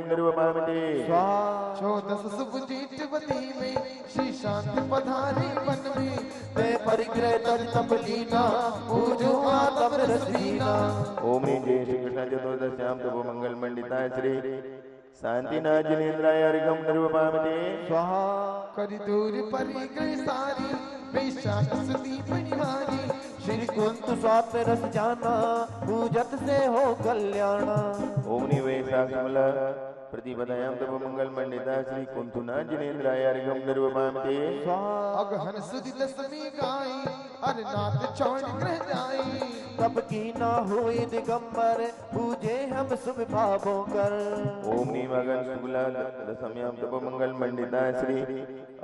निर्वपामते स्वाहा। 14 शुभ जेठवती में श्री शांति पधारे वन में मैं परिग्रह तज तप लीना पूजो आत्म रसीना। ओम ह्रीं जय श्री कृष्ण चतुर्दश्याम तपो मंगल मंडिताय श्री शांतिनाथ जिनेन्द्राय अर्घ्यं निर्वपामते स्वाहा। करि दूर परिग्रह सारी वैशाख सुदी परिवारी श्री कुंत स्वात्म रस जाना पूजत से हो कल्याण। ओम निवेशाकमल प्रतिपदायां तपो मंगल मंडिताय श्री कुंतुनाथ जिनेन्द्राय अर्घ्यं निर्वपामते स्वाहा। अगहन सुदी दसमी गाई अरनाथ चौड़ ग्रह जाई तब की ना हुई दिगंबर पूजे हम शुभ भावों कर। ओम नीमगन शुक्ला दशम्यां तपो मंगल मंडिताय श्री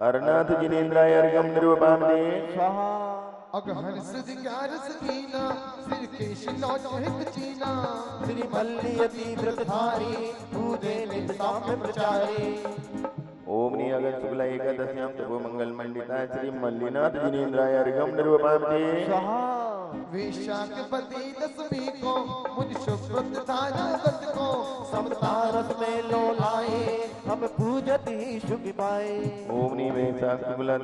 अरनाथ जिनेन्द्राय अर्घ्यं निर्वपामते स्वाहा। अगहन सुदी ग्यारस कीना सिर केश लौट हित चीना श्री मल्लियति व्रतधारी पूजे निज साम्य प्रचारी। ओम नियगन शुक्ला एकादश्यां तपो मंगल मंडिताय श्री मल्लिनाथ जिनेन्द्राय अर्घ्यं निर्वपामते स्वाहा। वैशाख पति दसमी को मुझ शुभ्रत धारा व्रत को समतारस में लो लाए हम पूजत ही शुभ पाए। ओम निवेशाकमल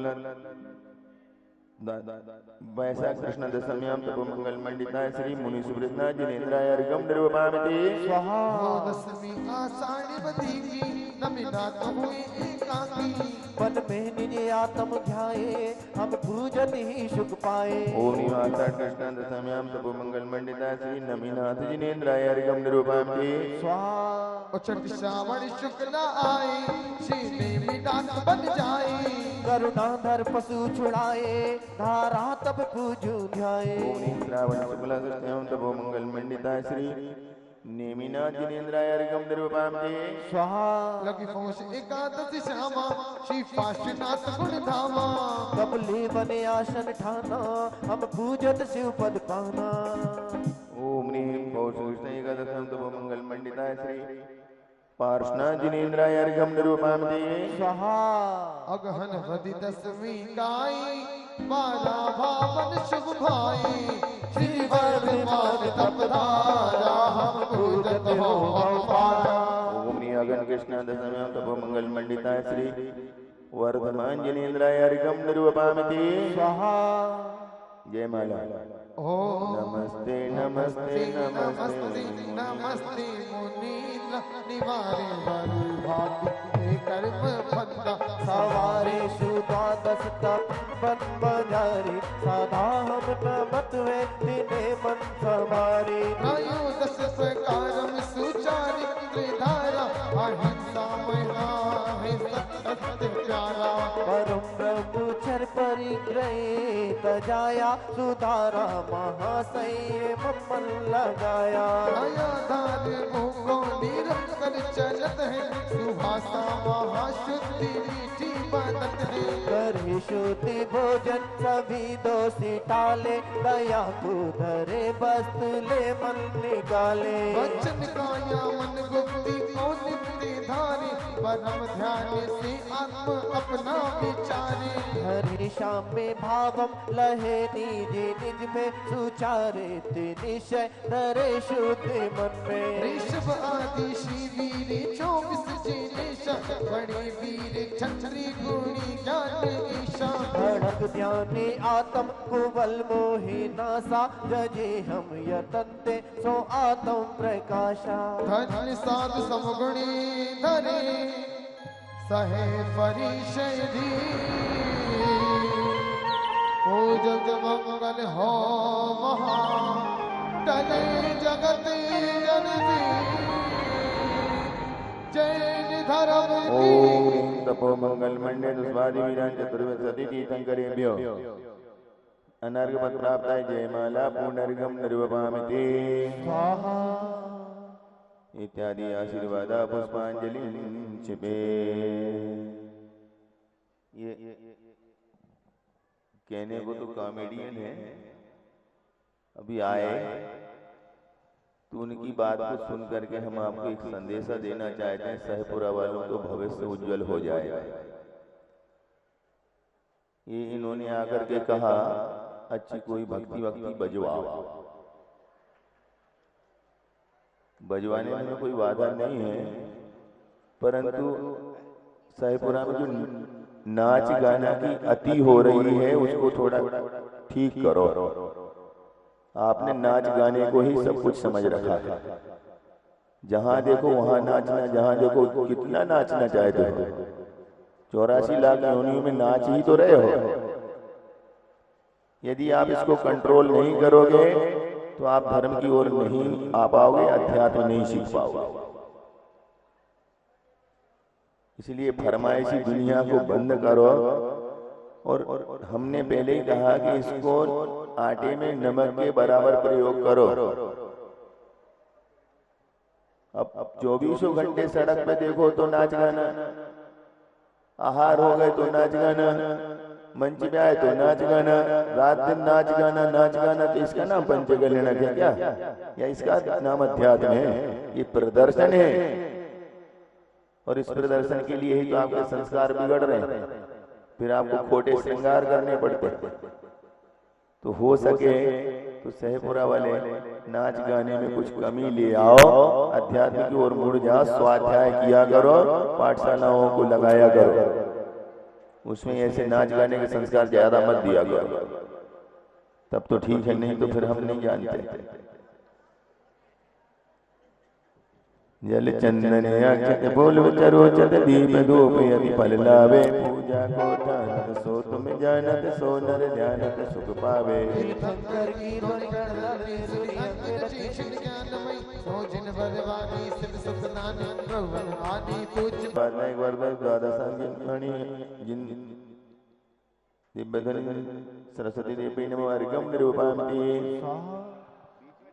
वैशाख कृष्ण दशम्यां तपो मंगल मंडिताय श्री मुनि सुब्रतनाथ जिनेन्द्राय अर्घ्यं निर्वपामते स्वाहा। दसमी आषाढ़ बदी की नमिनाथ हुई एकाकी मन में निज आत्म ध्याये हम पूजत ही सुख पाए। ओम निवासाठ कृष्ण दशम्यां तपो मंगल मंडिताय श्री नमीनाथ जिनेन्द्राय अर्घ्यं निर्वपामते स्वाहा। उचट श्रावण शुक्ला आई श्री देवी डाक बन जाई करुणाधर पशु छुड़ाए धारा तब पूजू ध्याये। ओम श्रावण शुक्ला दशम्यां तपो मंगल मंडिताय श्री नेमिनाथ जिनेन्द्राय अर्घ्यं निर्वपामते स्वाहा। लगी पहुंच एकादशी श्यामा श्री फाशनाथ गुण धामा तब ले बने आसन ठाना हम पूजत शिव पद पाना। ओम नीम पौष कृष्ण एकादशं तपो मंगल मंडिताय श्री पार्श्वनाथ जिनेन्द्राय अर्घ्यं निर्वपामते स्वाहा। अगहन वदी दसमी गाई बाला भावन शुभ भाई श्री वर्धमान तपधारा हम पूजत हो पारा। ओम नियगन कृष्ण दशम्यां तपो मंगल मंडिताय श्री वर्धमान जिनेन्द्राय अर्घ्यं निर्वपामते स्वाहा। जय माला। ओम नमस्ते नमस्ते नमस्ते नमस्ते मुनीन्द्र निवारे वरु भाति कर्म फंदा सवारे सुद्वादश तप बन बजारी सदा हम नमत वे दिने मन सवारी। त्रयोदश प्रकारम सुचारि त्रिधारा अहिंसा महिमा है सत्य प्यारा परम ब्रह्म चर परिग्रह तजाया सुधारा महाशय मम्मन लगाया। नयाधार मुको निरंतर चलत है सुभाषा महाशुद्धि मीठी बदत है करे शुद्धि भोजन सभी दोषी टाले दया को धरे वस्तु ले मन निकाले। वचन काया मन गुप्ति को नित्य धारी परम ध्यान से आत्म अपना विचारे। हरि श्याम में भावम लहे निज निज में सुचारे निश्चय धरे शुद्ध मन में। ऋषभ आदि शिवीर 24 जिनेश बड़े वीर क्षत्रि गुणी ज्ञान ईशा भड़क ध्याने आत्म कुवल मोहि नासा जजे हम यतन्ते सो आत्म प्रकाशा। धन्य साधु समगुणी धरे सहे परिचय धी पूजत मंगल हो महा टले जगत जननी जय धर्म की ओम तपो मंगल मंडे दुस्वादि वीरान चतुर्विंशति तीर्थंकरेभ्यो अनर्घ प्राप्ताय जयमाला पुनर्गम निर्वपामते स्वाहा। इत्यादि आशीर्वाद पुष्पांजलि छिपे। ये कहने को तो कॉमेडियन है, अभी आए तो उनकी बात को सुन करके हम आपको एक संदेशा देना चाहते हैं, सहपुरा वालों को भविष्य उज्जवल हो जाएगा। ये इन्होंने आकर के कहा अच्छी कोई भक्ति वक्ति बजवाओ, बजवाने में कोई बाधा नहीं है, परंतु साहेबपुरा में जो नाच गाना की अति हो रही है उसको थोड़ा ठीक करो। आपने नाच गाने को ही सब कुछ समझ रखा है, जहां देखो वहां नाचना, जहां देखो कितना नाचना चाहते हो। 84 लाख योनियों में नाच ही तो रहे हो। यदि आप इसको कंट्रोल नहीं करोगे तो आप धर्म की ओर नहीं आ पाओगे, अध्यात्म नहीं सीख पाओगे। इसलिए फरमाइशी दुनिया को बंद करो। और हमने पहले ही कहा कि इसको आटे में नमक के बराबर प्रयोग करो। अब 24 घंटे सड़क पे देखो तो नाच गाना, आहार हो गए तो नाच गाना, मंच पे आए तो नाच गाना, रात दिन नाच गाना नाच गाना। तो इसका नाम पंचकल्याण है क्या, या इसका नाम अध्यात्म है? ये प्रदर्शन है, और इस प्रदर्शन के लिए ही तो आपके संस्कार बिगड़ रहे हैं। फिर आपको खोटे श्रृंगार करने पड़ते। तो हो सके तो सहपुरा वाले नाच गाने में कुछ कमी ले आओ, अध्यात्म की ओर मुड़ जाओ, स्वाध्याय किया करो, पाठशालाओं को लगाया करो, उसमें ऐसे नाच गाने के संस्कार ज्यादा मत दिया करो, तब तो ठीक है, नहीं तो फिर हम नहीं जानते। जल चंदन अक्षत बोल चरोचत दीप धूप यदि फल लावे, पूजा को ठानत सो तुम जानत, सो नर ध्यानत सुख पावे। तीर्थंकर की वंदनानि भोजन बरवानी सिद्ध सुख नानी प्रभु आदि पूज्य एक बार द्वादशांगी जिन दिव्यधन सरस्वती देवी नमो अर्घम निरूपामि।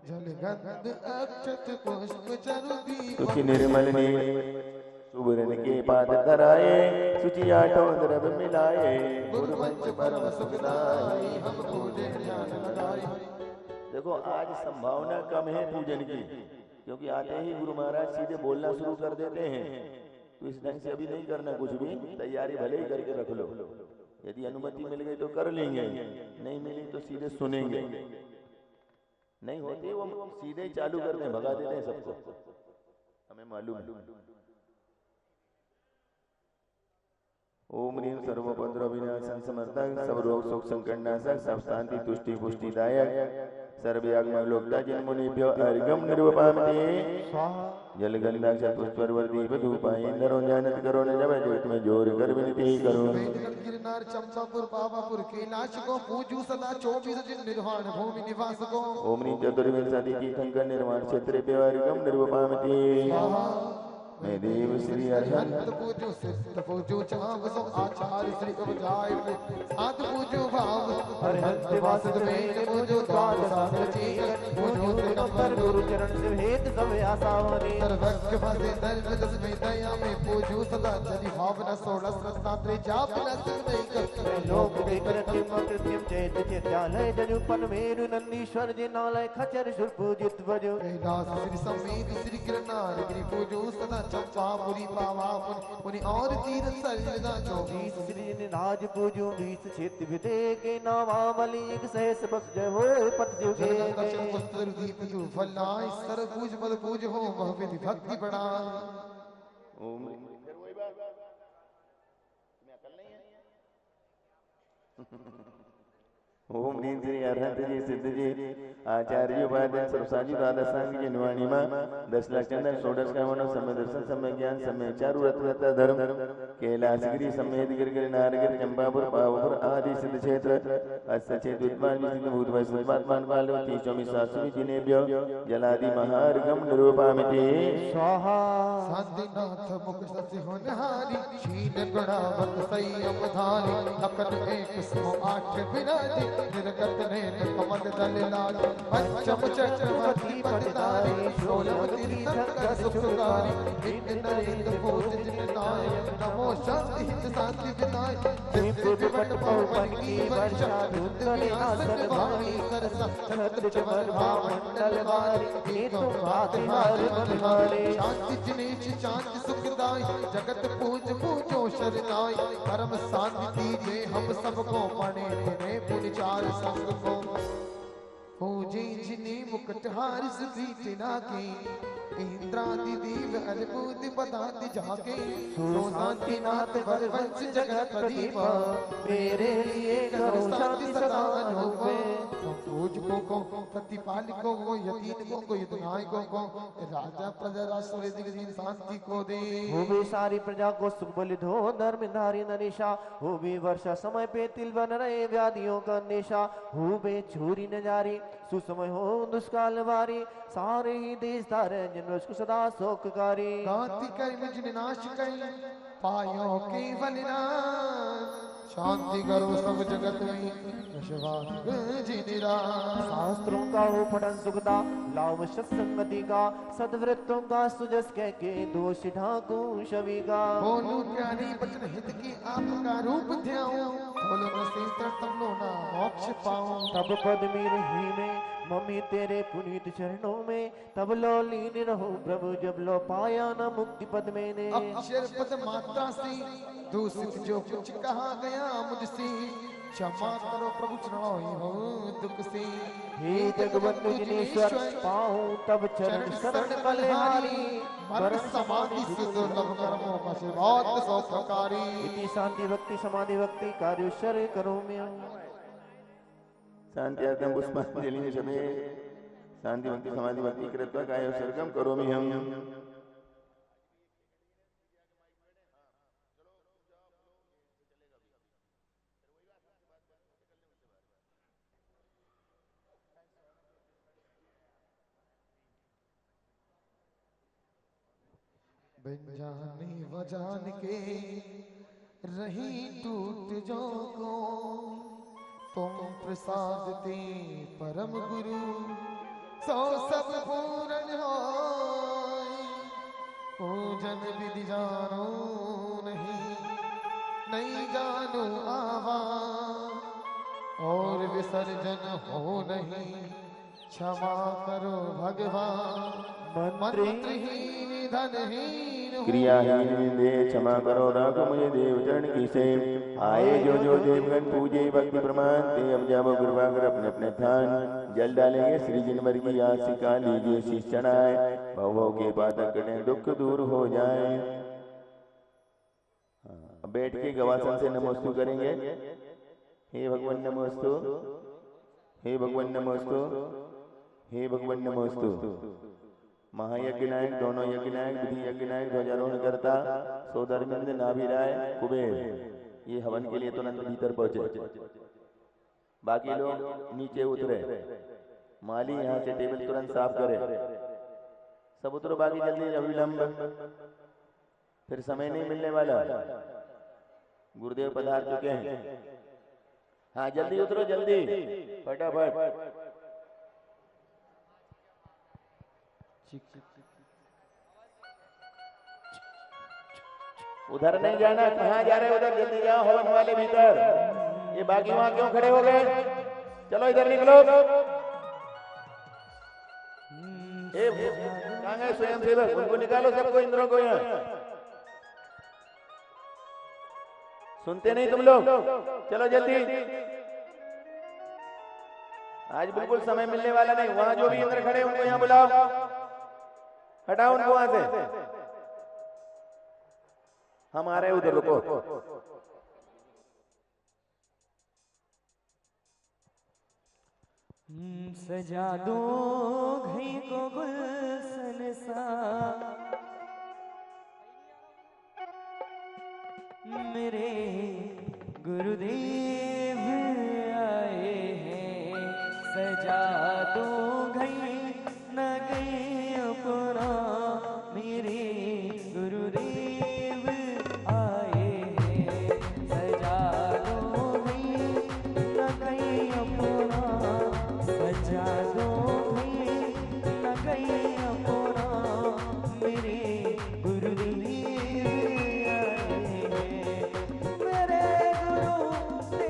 जलगंध अक्षत पुष्प चरु दीप सुचि निर्मलने सुबरन के पाद धराए, सुचि आठों द्रव्य मिलाए, गुरु मंच परम सुखदाई हम पूजे ध्यान लगाए। देखो आज संभावना कम है पूजन की, क्योंकि आते ही गुरु महाराज सीधे बोलना शुरू कर देते हैं। तो इस ढंग से अभी नहीं करना कुछ भी, तैयारी भले ही करके रख लो। यदि अनुमति मिल गई तो कर लेंगे, नहीं मिली तो सीधे सुनेंगे, नहीं होती वो सीधे ही चालू करते हैं, भगा देते हैं सबको, हमें मालूम है। ओम ह्रीं सर्वोपद्रव विनाशन समर्थक, सब रोग शोक संकट नाशक, सब शांति तुष्टि पुष्टिदायक, सर्वयाज्ञ लोकता जन्मुनिभ्यो अर्घम निरूपामि। जल गंधाक्षर पुष्परवर दीप धूपायि नरो जानत करो न जब ज्योत में जोर कर विनती करो। गिरनार चंपापुर पावापुर कैलाश को पूजू सदा 24 दिन निर्वाण भूमि निवास को। ओम ह्रीं चतुर्विंशति तीर्थंकर निर्वाण क्षेत्र पे अर्घम निरूपामि। मैं देव श्री अरहंत पूजो सिद्ध पूजो चाव सो आचार्य श्री अवजाय साध पूजो भाव अरहंत वासुदेव पूजो द्वादश चीर पूजो दिगंबर गुरु चरण से भेद सब आसावनी। सर्वज्ञ भासे धर्म दस में दया में पूजो सदा जनि भावना 16 रत्नात्रे जाप न सिमरई लोक देकर कृत्रिम चैत चित्यालय जजुपन मेरु नंदीश्वर जिनालय खचर सुर पूजित भजो। कैलाश श्री समेत श्री गिरनार गिरि पूजो सदा चंपापुरी पावापुर पुनि और तीर सजदा 24 श्री राज पूजो 20 क्षेत्र विदे के नामावली एक सहस बस जय हो पत जुगे। दक्षिण पुत्र दीप जो फलाय सर पूज पद पूज हो वह विधि भक्ति बड़ा। ओम ओम ह्रीं श्री अरहंत जी सिद्ध जी आचार्य उपाध्याय सरसाजी द्वादशांग जी निवाणी मां 10 लाख चंदन 16 कामन समय दर्शन समय ज्ञान समय चारु रत्न धर्म कैलाशगिरी समेत गिरगिर नारगिर चंपापुर पावपुर आदि सिद्ध क्षेत्र अस्य क्षेत्र विद्वान विसिद्ध भूत वै सुद्धात्मान काल 30 शास्त्री जिनेभ्यो जलादि महार्घम निरूपामि। स्वाहा शांतिनाथ मुख ससि होनहारी क्षीण गुणावत संयम धारी लखन 108 विराजी निर्गत नैन कमल दल लाल पंचम चक्रवर्ती पटदारी शोलवती तीर्थंकर सुखकारी नित्य नरेंद्र पूज जिन नायक नमो शांति हित शांति विनायक दिव्य पट पवन की वर्षा धुंधले आसन वाणी कर सत्संग चमर भामंडल वारी हे तुम आधार बलिहारे। शांति जिनेश शांति सुखदाई जगत पूज पूजो शरणाई परम शांति दीजिए हम सबको पढ़े तेरे पुण्य चार संग को पूजे जिन्हें मुकुट हार सुधीति नाकी इंद्रादि देव अर्बुद बदाति जाके सो शांति नाथ वर वंश जगत दीपा मेरे लिए करो शांति सदा अनुपे। पूजकों को प्रतिपालकों को यतीमों को युद्धनायकों को राजा प्रजा राष्ट्र दिन शांति को दे। हो भी सारी प्रजा को सुख बलित हो धर्म धारी नरेशा। हो भी वर्षा समय पे तिल बन रहे व्याधियों का निशा। हो बे छुरी न जारी सुसमय हो दुष्काल वारी। सारे ही देश धारे जन को सदा शोककारी। कांति कर्म जिन नाश कई पायो केवल नाम। शांति करो सब जगत में शास्त्रों का हो पठन सुखदा लाभ सत्संगति का। सदवृत्तों का सुजस कह के दोष ढाकू छवि का। बोलू प्यारी बचन हित की आपका रूप ध्याऊं। बोलो न सीतर तब लो ना मोक्ष पाऊं। तब पद मेरे ही में मम्मी तेरे पुनीत चरणों में। तब लो लीन रहो प्रभु जब लो पाया न मुक्ति पद मैंने। अक्षर पद मात्रा से दूषित जो कुछ कहा गया मुझसे क्षमा करो प्रभु चरणों हो दुख से। हे जगवंतु जिनेश्वर पाऊं तब चरण शरण बलिहारी। मरण समाधि से दुर्लभ कर्मों का बहुत सौ प्रकारी। इति शांति भक्ति समाधि भक्ति कार्य शर करो मैं। शांत्यार्थं पुष्पांजलिं शमे शांति भक्ति समाधि भक्ति कृत्वा कायो सर्गम करोमि हम। जाने वजान के रही टूट जो को तुम प्रसाद ते परम गुरु सो सब पूरन हो। पूजन विधि जानो नहीं जानो आवा और विसर्जन हो नहीं क्षमा करो भगवान। मंत्रहीन धनहीन क्रियाहीन निंदे क्षमा करो राखो मुझे देव चरण की से। आए जो देवगण पूजे भक्ति प्रमाण ते अब जाओ कृपा कर अपने अपने थान। जल डालेंगे श्री जिनवर की आशिका लीजिए शीश चढ़ाए। भवों के पातक कटें दुख दूर हो जाए। अब बैठ के गवासन से नमोस्तु करेंगे। हे भगवान नमोस्तु हे भगवान नमोस्तु हे भगवान नमोस्तु। महायज्ञ नायक दोनों यज्ञ नायक विधि यज्ञ नायक ध्वजारोहण करता सौधर्मेंद्र नाभिराय कुबेर ये हवन के लिए तुरंत भीतर पहुंचे। बाकी लोग नीचे उतरे। माली यहाँ से टेबल तुरंत साफ करे। सब उतरो बाकी जल्दी अविलंब फिर समय नहीं मिलने वाला। गुरुदेव पधार चुके हैं। हाँ जल्दी उतरो जल्दी फटाफट। उधर नहीं जाना। कहाँ जा रहे उधर जल्दी जाओ। हवन वाले भीतर। ये बाकी वहां क्यों खड़े हो गए? चलो इधर निकलो। कहाँ गए स्वयं सेवक? उनको निकालो सबको इंद्रों को यहाँ। सुनते नहीं तुम लोग? चलो जल्दी। आज बिल्कुल समय मिलने वाला नहीं। वहां जो भी इंद्र खड़े उनको यहाँ बुलाओ। हटाओ उनको वहां से। हम आ रहे उधर रुको। सजा दो घई को गुलशन सा मेरे गुरुदेव आए हैं। सजा दो घई न गई अपना मेरे गुरुदेव आए हैं। सजा दो घई न गई अपना। सजा दो घई न गई अपना मेरे गुरुदेव आए हैं। मेरे गुरुदेव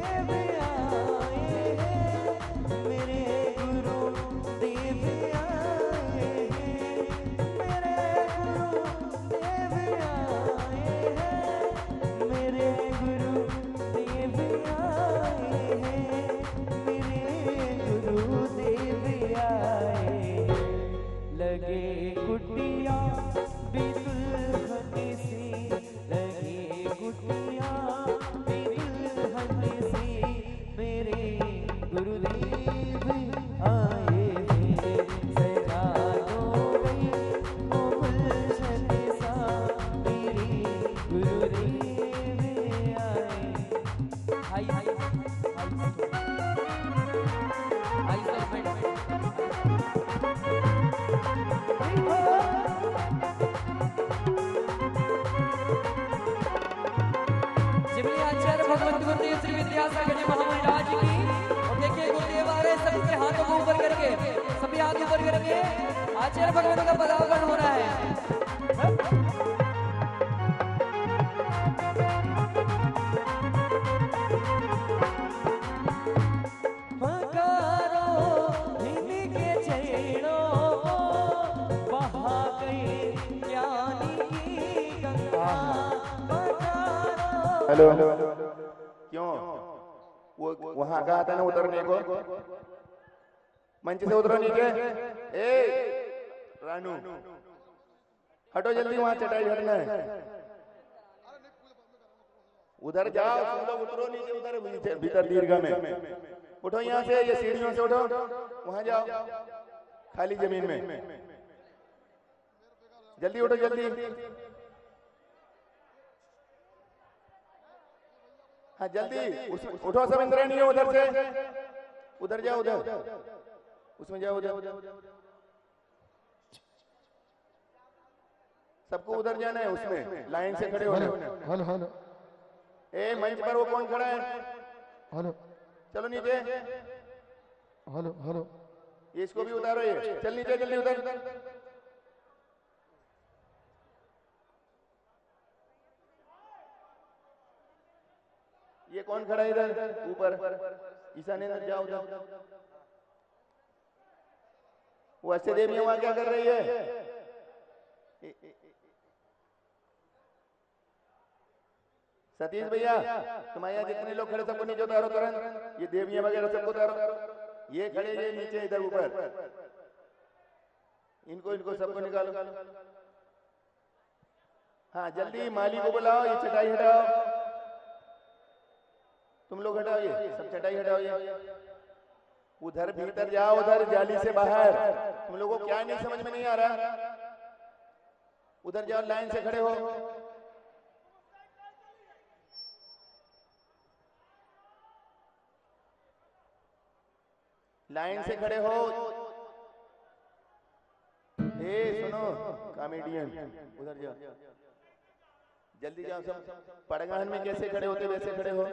भगवंत गुरुदेव श्री विद्यासागर जी महामुनि राज की। और देखिए गुरुदेव आ रहे, सभी के हाथों को ऊपर करके, सभी हाथ ऊपर करके आचार्य भगवान का पदार्पण हो रहा है। हेलो, क्यों वो वहां कहा था ना उतरने को, मंच से उतरो नीचे। ए रानू हटो जल्दी, वहां चटाई हटना है। उधर जाओ तुम लोग, उतरो नीचे, उधर भीतर दीर्घा में उठो, यहाँ से ये सीढ़ियों से उठो, वहां जाओ खाली जमीन में, जल्दी उठो जल्दी। हाँ जल्दी उठो, सब इंद्राणी है उधर से, उधर जाओ, उधर उसमें जाओ, उधर सबको उधर जाना है, उसमें लाइन से खड़े होना। हेलो हेलो ए मंच पर वो कौन खड़ा है? हेलो चलो नीचे। हेलो हेलो ये इसको भी उतारो, ये चल नीचे जल्दी उधर। ये कौन खड़ा है इधर ऊपर? ईशान जाओ उधर। वो अच्छे देवी वहां क्या कर रही है? सतीश भैया तुम्हारे यहाँ जितने लोग खड़े सबको नीचे उतारो तुरंत, ये देवियां वगैरह सबको उतारो। ये खड़े ये नीचे इधर ऊपर, इनको सबको निकालो। हाँ जल्दी माली को बुलाओ, ये चटाई हटाओ, तुम लोग हटाओ, ये सब चटाई हटाओ। ये उधर भीतर जाओ, उधर जाली से बाहर। तुम लोगों को क्या नहीं समझ में नहीं आ रहा? उधर जाओ, लाइन से खड़े हो। लाइन से खड़े हो। ए सुनो कॉमेडियन, उधर जाओ, जल्दी जाओ सब। पड़गान में कैसे खड़े होते वैसे खड़े हो।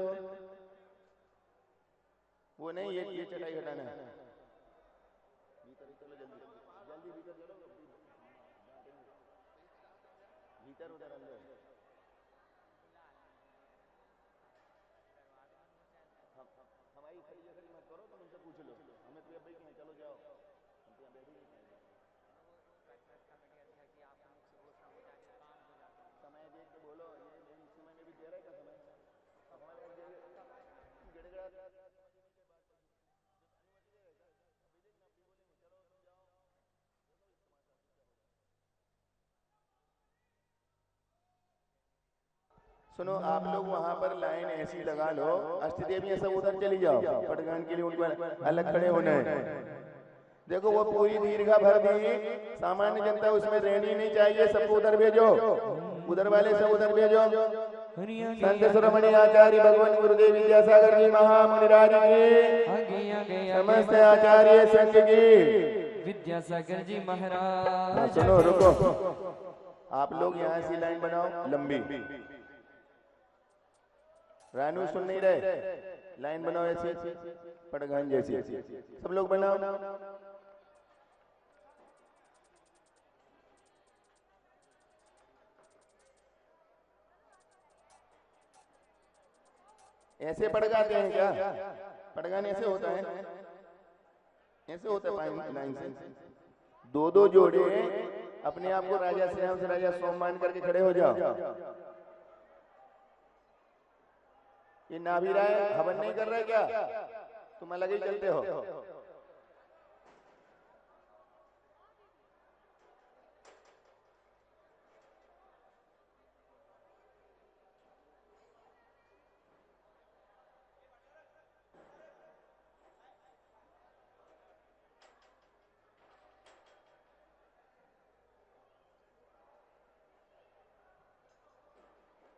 वो नहीं, ये चटाई हटाना है। भीतर चलो जल्दी जल्दी, भीतर चलो, भीतर उधर अंदर। हमारी खड़ी जगह मत करो, तुम उनसे पूछ लो, हमें तो भाई कहीं चलो जाओ, हम तो यहाँ बैठे ही समय देख के बोलो। ये इस समय में भी दे रहा है क्या समय? अब हमारे गड़गड़ा सुनो, आप लोग वहां पर लाइन ऐसी लगा लो, अष्टदेवियां सब उधर चली जाओ, पटगान के लिए उनको अलग खड़े होना है। देखो वो पूरी दीर्घा भर दी, सामान्य जनता उसमें रहनी नहीं चाहिए, सबको उधर भेजो, उधर वाले सब उधर भेजो। संत शिरोमणि आचार्य भगवान गुरुदेव विद्यासागर जी महामुनि राज की, समस्त आचार्य संघ की, विद्यासागर जी महाराज। सुनो रुको, आप लोग यहाँ से लाइन बनाओ लंबी। रानू सुन नहीं रहे, लाइन बनाओ ऐसी पटगान जैसी, सब लोग बनाओ। ऐसे पटगाते हैं क्या? पटगान ऐसे होता है, ऐसे होता है लाइन से। दो दो जोड़े अपने आप को राजा श्याम से राजा सोम मान करके खड़े हो जाओ। ये नाभि राय हवन नहीं कर रहे क्या? तुम अलग ही चलते हो।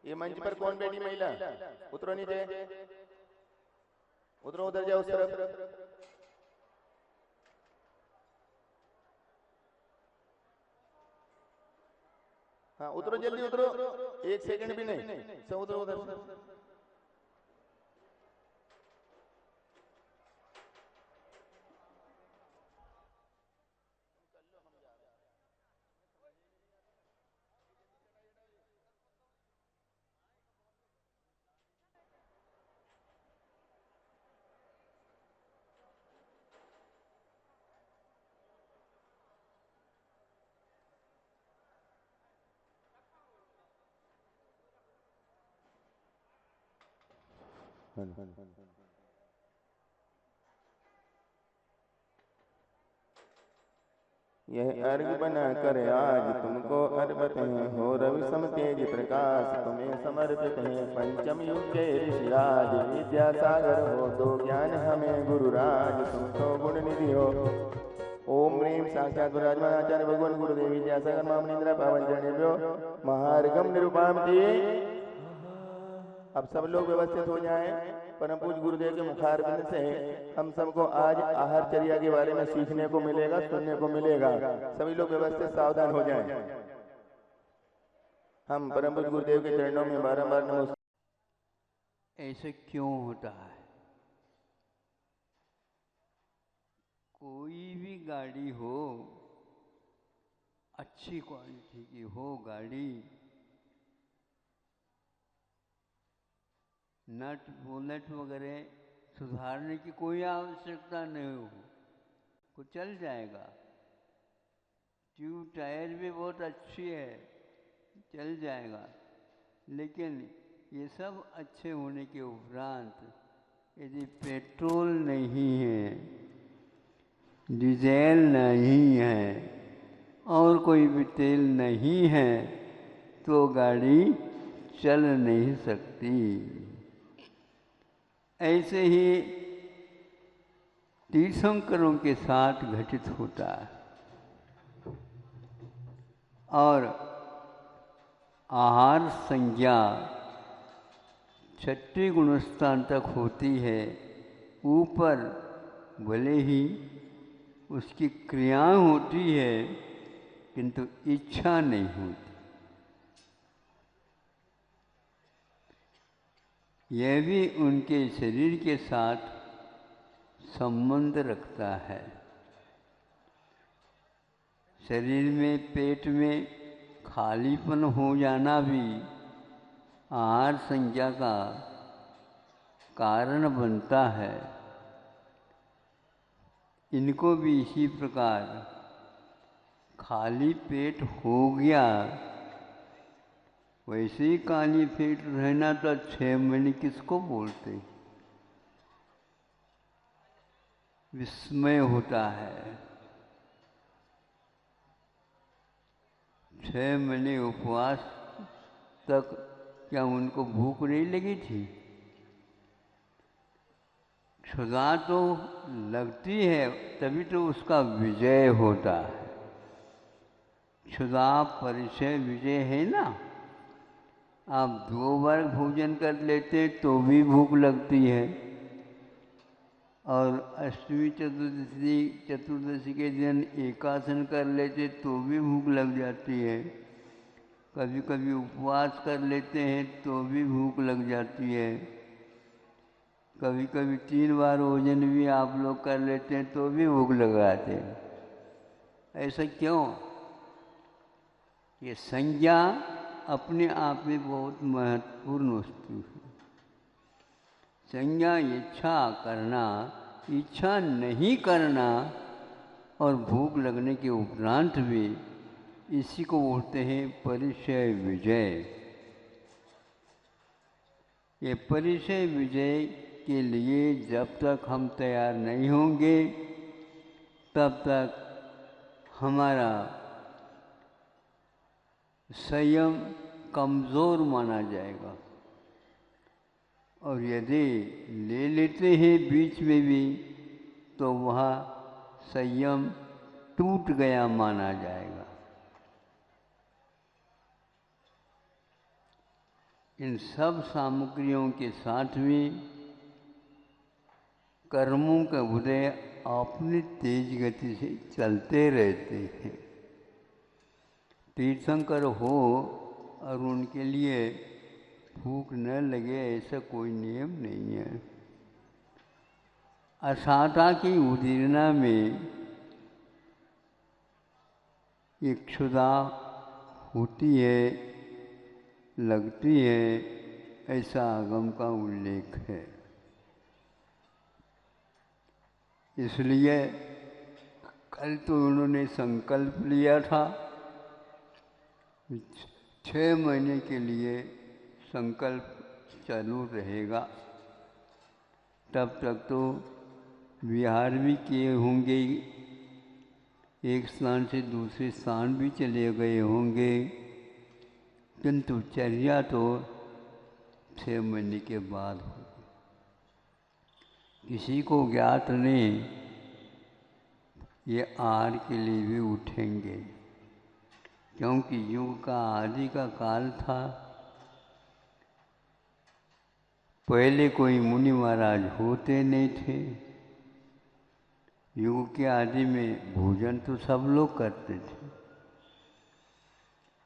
ये मंच पर कौन बैठी महिला? उतरो नीचे, उतरो, उधर जाओ उस तरफ। हाँ उतरो जल्दी उतरो, एक सेकंड भी नहीं, सब उतरो उधर। यह अर्घ बना कर आज तुमको अर्पित है, हो रवि सम तेज प्रकाश तुम्हें समर्पित है। पंचम युग के ऋषिराज विद्या सागर हो, दो ज्ञान हमें गुरुराज तुम तो गुण निधि हो। ओम ह्रीं साक्षात् विराजमान आचार्य भगवान गुरुदेव विद्यासागर मामनिंद्र पावन चरणेभ्यो महार्घम निरूपामति। अब सब लोग व्यवस्थित हो जाएं। परम पूज्य गुरुदेव के मुखारबिंद से हम सबको आज आहारचर्या के बारे में सीखने को मिलेगा, सुनने को मिलेगा। सभी लोग व्यवस्थित सावधान हो जाएं। हम परम पूज्य गुरुदेव के चरणों में बारंबार नमस्कार। ऐसे क्यों होता है? कोई भी गाड़ी हो, अच्छी क्वालिटी की हो गाड़ी, नट बोनट वगैरह सुधारने की कोई आवश्यकता नहीं हो, को चल जाएगा। ट्यूब टायर भी बहुत अच्छी है, चल जाएगा। लेकिन ये सब अच्छे होने के उपरांत यदि पेट्रोल नहीं है, डीजल नहीं है और कोई भी तेल नहीं है तो गाड़ी चल नहीं सकती। ऐसे ही तीर्थंकरों के साथ घटित होता है। और आहार संज्ञा छठी गुणस्थान तक होती है। ऊपर भले ही उसकी क्रियाएं होती है किंतु इच्छा नहीं होती। यह भी उनके शरीर के साथ संबंध रखता है। शरीर में, पेट में खालीपन हो जाना भी आहार संज्ञा का कारण बनता है। इनको भी इसी प्रकार खाली पेट हो गया, वैसे ही खाली पेट रहना तो 6 महीने किसको बोलते? विस्मय होता है। 6 महीने उपवास तक क्या उनको भूख नहीं लगी थी? क्षुधा तो लगती है, तभी तो उसका विजय होता है। क्षुधा परिचय विजय है ना। आप 2 बार भोजन कर लेते तो भी भूख लगती है, और अष्टमी चतुर्दशी के दिन एकासन कर लेते तो भी भूख लग जाती है। कभी कभी उपवास कर लेते हैं तो भी भूख लग जाती है। कभी कभी 3 बार भोजन भी आप लोग कर लेते हैं तो भी भूख लग जाते हैं। ऐसा क्यों? ये संज्ञा अपने आप में बहुत महत्वपूर्ण वस्तु है। संज्ञा इच्छा करना, इच्छा नहीं करना और भूख लगने के उपरांत भी, इसी को बोलते हैं परिचय विजय। ये परिचय विजय के लिए जब तक हम तैयार नहीं होंगे तब तक हमारा संयम कमज़ोर माना जाएगा। और यदि ले लेते हैं बीच में भी तो वह संयम टूट गया माना जाएगा। इन सब सामग्रियों के साथ में कर्मों का उदय अपनी तेज गति से चलते रहते हैं। तीर्थंकर हो और उनके लिए भूख न लगे ऐसा कोई नियम नहीं है। असाता की उदीरना में एक क्षुधा होती है, लगती है, ऐसा आगम का उल्लेख है। इसलिए कल तो उन्होंने संकल्प लिया था, 6 महीने के लिए संकल्प चालू रहेगा। तब तक तो विहार भी किए होंगे, एक स्थान से दूसरे स्थान भी चले गए होंगे, किंतु चर्या तो 6 महीने के बाद हो। किसी को ज्ञात नहीं ये आहार के लिए भी उठेंगे, क्योंकि युग का आदि का काल था। पहले कोई मुनि महाराज होते नहीं थे। युग के आदि में भोजन तो सब लोग करते थे,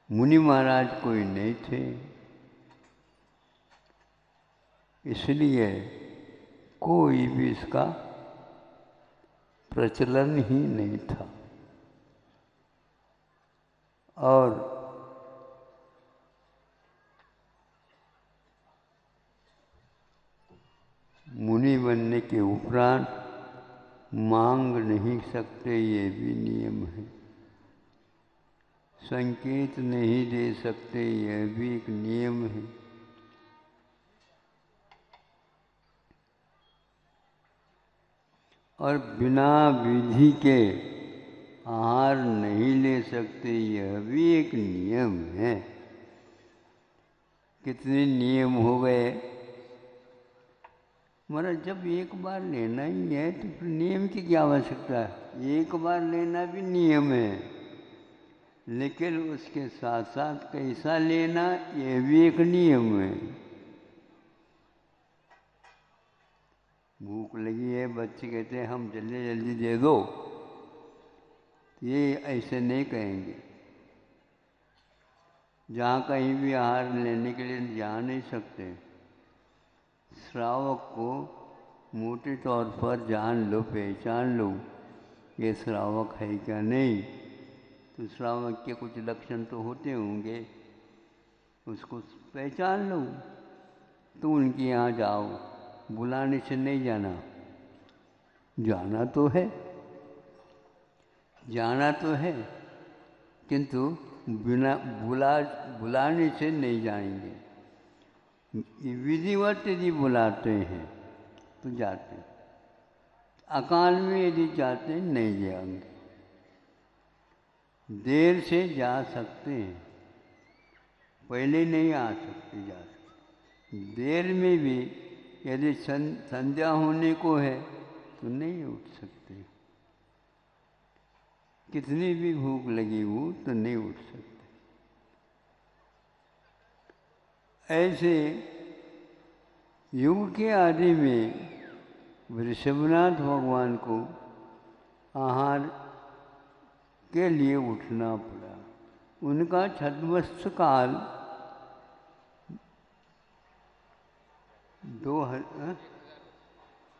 मुनि महाराज कोई नहीं थे, इसलिए कोई भी इसका प्रचलन ही नहीं था। और मुनि बनने के उपरांत मांग नहीं सकते, ये भी नियम है। संकेत नहीं दे सकते, यह भी एक नियम है। और बिना विधि के आहार नहीं ले सकते, यह भी एक नियम है। कितने नियम हो गए। महाराज जब एक बार लेना ही है तो फिर नियम की क्या आवश्यकता है। एक बार लेना भी नियम है, लेकिन उसके साथ साथ कैसा लेना ये भी एक नियम है। भूख लगी है, बच्चे कहते हैं हम जल्दी जल्दी दे दो, ये ऐसे नहीं कहेंगे। जहाँ कहीं भी आहार लेने के लिए जा नहीं सकते, श्रावक को मोटे तौर पर जान लो, पहचान लो ये श्रावक है क्या नहीं। तो श्रावक के कुछ लक्षण तो होते होंगे, उसको पहचान लो तो उनके यहाँ जाओ। बुलाने से नहीं जाना, जाना तो है, जाना तो है, किंतु बिना बुलाने से नहीं जाएंगे। विधिवत यदि बुलाते हैं तो जाते हैं, अकाल में यदि जाते हैं नहीं जाएंगे। देर से जा सकते हैं, पहले नहीं आ सकते, जा सकते। देर में भी यदि संध्या होने को है तो नहीं उठ सकते। कितनी भी भूख लगी हो तो नहीं उठ सकते। ऐसे युग के आदि में वृषभनाथ भगवान को आहार के लिए उठना पड़ा। उनका छद्मस्थ काल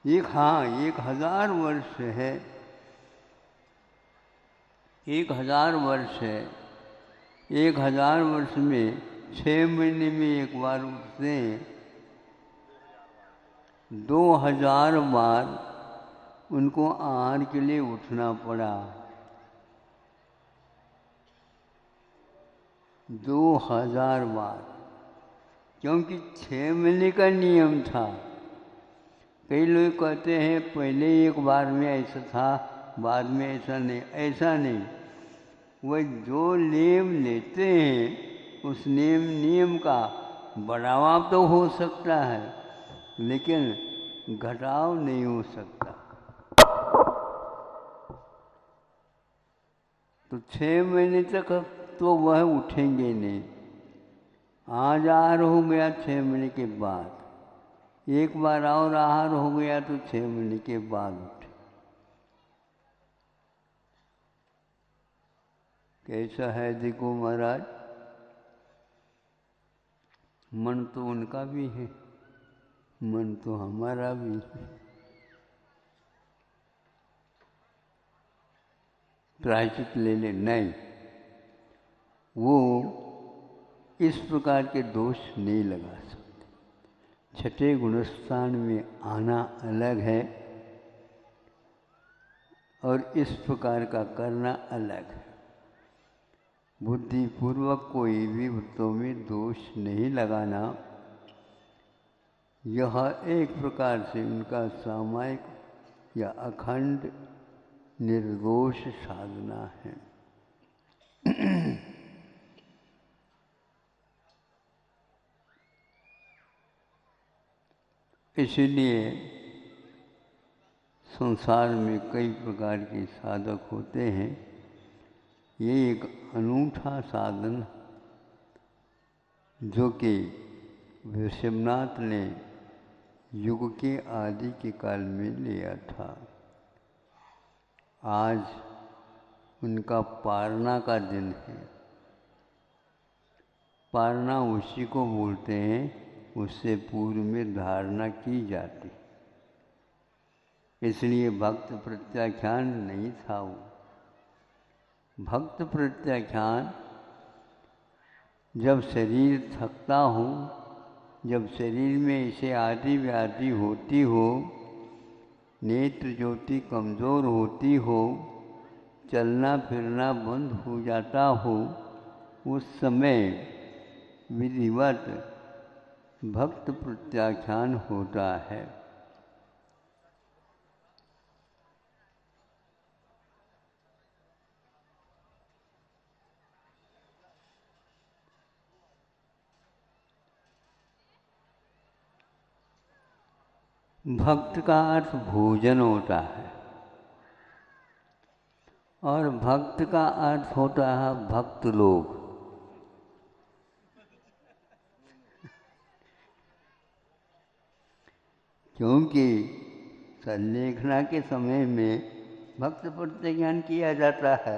1000 वर्ष है। 1000 वर्ष है। 1000 वर्ष में 6 महीने में एक बार उठते हैं। 2000 बार उनको आहार के लिए उठना पड़ा। 2000 बार, क्योंकि 6 महीने का नियम था। कई लोग कहते हैं पहले एक बार में ऐसा था, बाद में ऐसा नहीं। ऐसा नहीं, वह जो नियम लेते हैं उस नियम का बढ़ावा तो हो सकता है, लेकिन घटाव नहीं हो सकता। तो 6 महीने तक तो वह उठेंगे नहीं। आज आहार हो गया 6 महीने के बाद, एक बार और आहार हो गया तो 6 महीने के बाद उठे। कैसा है देखो महाराज, मन तो उनका भी है, मन तो हमारा भी है। प्रायश्चित ले ले, नहीं, वो इस प्रकार के दोष नहीं लगा सकते। छठे गुणस्थान में आना अलग है और इस प्रकार का करना अलग है। बुद्धिपूर्वक कोई भी वृत्तों में दोष नहीं लगाना, यह एक प्रकार से उनका सामायिक या अखंड निर्दोष साधना है। इसलिए संसार में कई प्रकार के साधक होते हैं। ये एक अनूठा साधन जो कि विश्वनाथ ने युग के आदि के काल में लिया था। आज उनका पारना का दिन है। पारना उसी को बोलते हैं, उससे पूर्व में धारणा की जाती, इसलिए भक्त प्रत्याख्यान नहीं था वो। भक्त प्रत्याख्यान जब शरीर थकता हो, जब शरीर में इसे आदि व्याधि होती हो, नेत्र ज्योति कमज़ोर होती हो, चलना फिरना बंद हो जाता हो, उस समय विधिवत भक्त प्रत्याख्यान होता है। भक्त का अर्थ भोजन होता है और भक्त का अर्थ होता है भक्त लोग। क्योंकि संलेखना के समय में भक्त प्रत्याख्यान किया जाता है।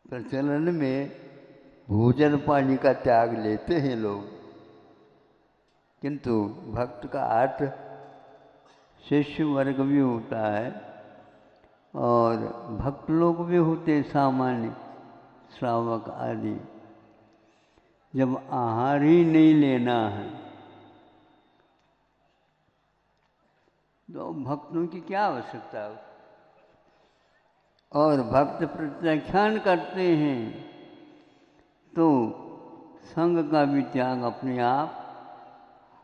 प्रचलन में भोजन पानी का त्याग लेते हैं लोग, किंतु भक्त का अर्थ शिष्य वर्ग भी होता है और भक्त लोग भी होते, सामान्य श्रावक आदि। जब आहार ही नहीं लेना है तो भक्तों की क्या आवश्यकता है। और भक्त प्रत्याख्यान करते हैं तो संग का भी त्याग अपने आप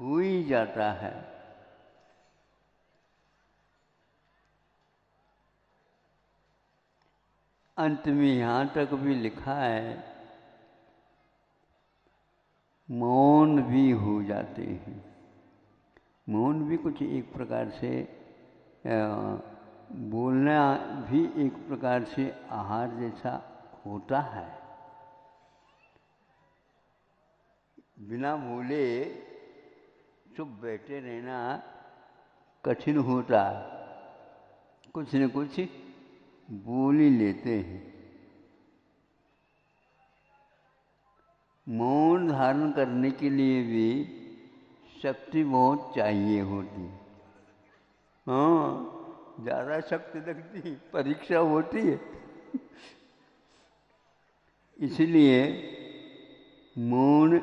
हो ही जाता है। अंत में यहाँ तक भी लिखा है, मौन भी हो जाते हैं। मौन भी कुछ एक प्रकार से बोलना भी एक प्रकार से आहार जैसा होता है। बिना बोले चुप बैठे रहना कठिन होता है, कुछ न कुछ बोल ही लेते हैं। मौन धारण करने के लिए भी शक्ति बहुत चाहिए होती। हाँ, ज़्यादा शक्ति लगती, परीक्षा होती है। इसलिए मौन